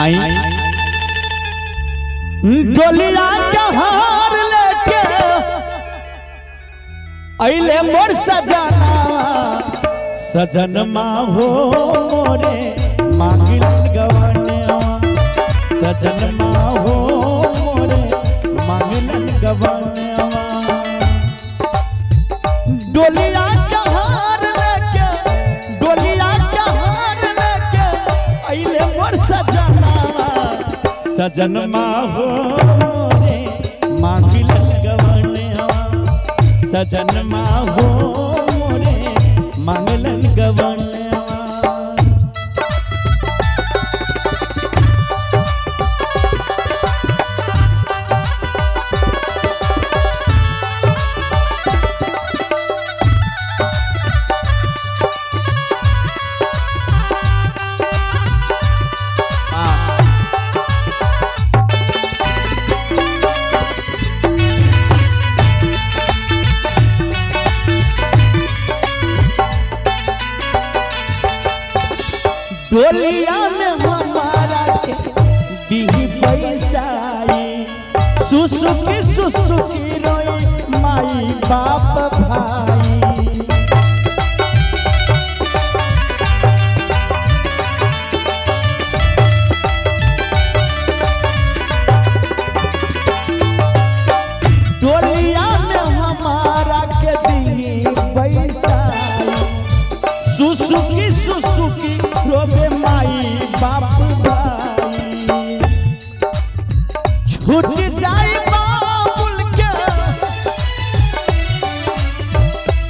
आई डोलिया के हार लेके अइले मोर सजना सजन हो मोरे मांगिलन गवनवा सजन हो मोरे मांगिलन गवनवा डोलिया के हार लेके अइले मोर सजना सजन हो मोरे मांगिलन गवनवा सजन हो मोरे मांगलन गवनवा डोलिया में हमारा के दी पैसाई सुसुकी रोई माई बाप भाई डोलिया में हमारा के दी पैसाई सुसुकी रोबे माई बाप भाई छूट जाए बाबुल के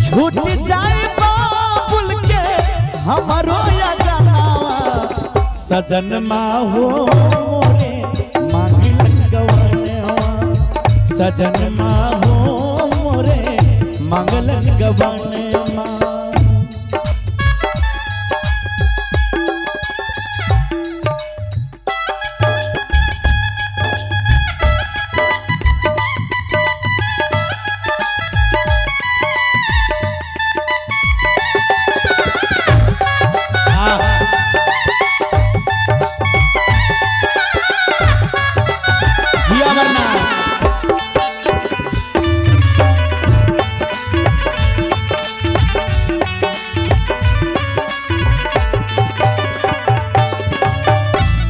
छूट जाए बाबुल के हमारो सजन हो मोरे मांगिलन गवनवा सजन हो मोरे मांगलन गवनवा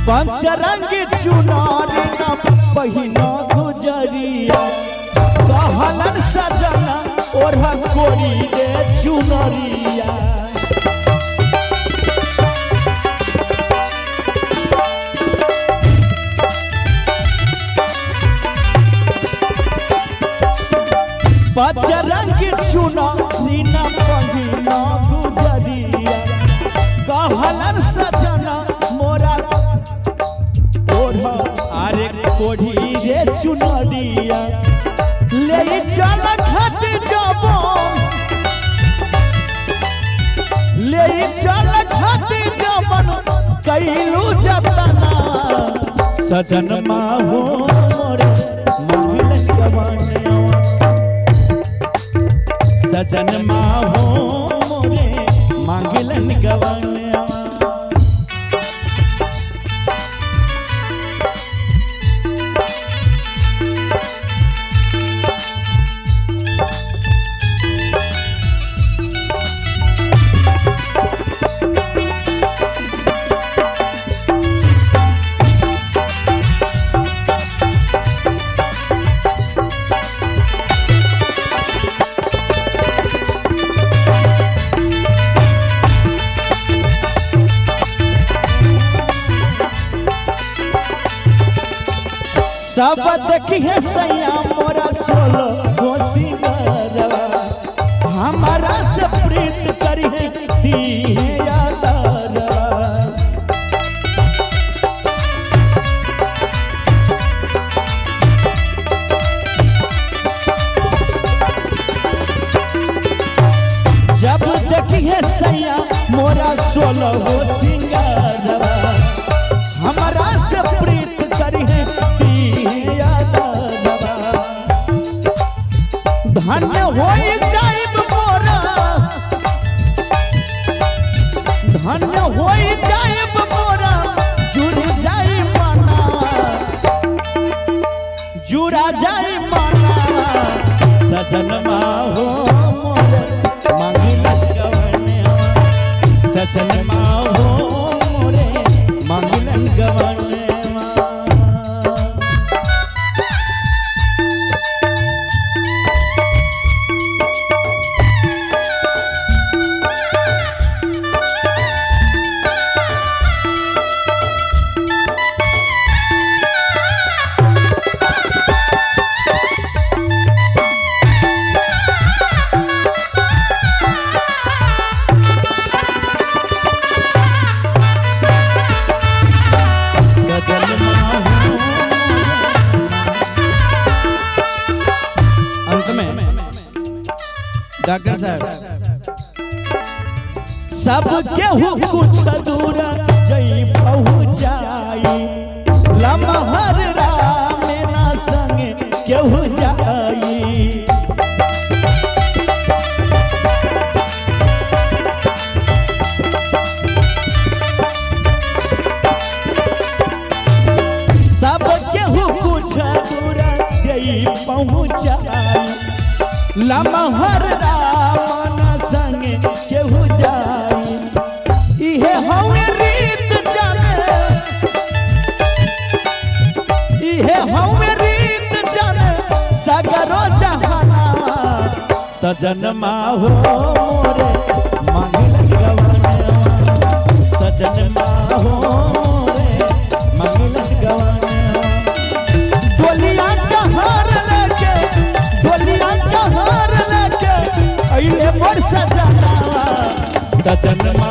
पंचरंग चुनार न पहिना गुजरिया कहलन सजना ओढ़ा कोरी रे चुनरिया पंचरंग चुनार न पहिना गुजरिया कहलन सजना मोरा कोढ़ी रे चुनरिया ले चल घाट जबन ले चल घाट जबन कैलू जतना सजन हो मोरे मांगलन गवनवा सजन हो मोरे मांगलन गवनवा सब देखिए सैया मोरा सोलो होशियारवा हमारा से प्रीत करिए दिया दरवा जब देखिए सैया मोरा सोलो होशियारवा हमारा से प्रीत करिए धन्य हो जाइब मोरा धन्य हो जाइब मोरा जुड़ जाइब सजनमा हो मोरे मांगिलन गवनवा सजनमा हो मोरे मांगिलन गवनवा डॉक्टर साहब सब केहू कुछ दूर जई पहुँचाई लमहर राम ना संग केहू जाई सब केहू कुछ दूर जई पहुँचाई लमहर राम संग केहू जाई इहे हवे रीत जाने इहे हवे रीत जाने सगरो जहाना सजनमा हो मोरे मांगिलन गवनवा सजनमा हो मोरे मांगिलन गवनवा डोलिया का हार लेके डोलिया का हार लेके अइले मोर सजना सजनमा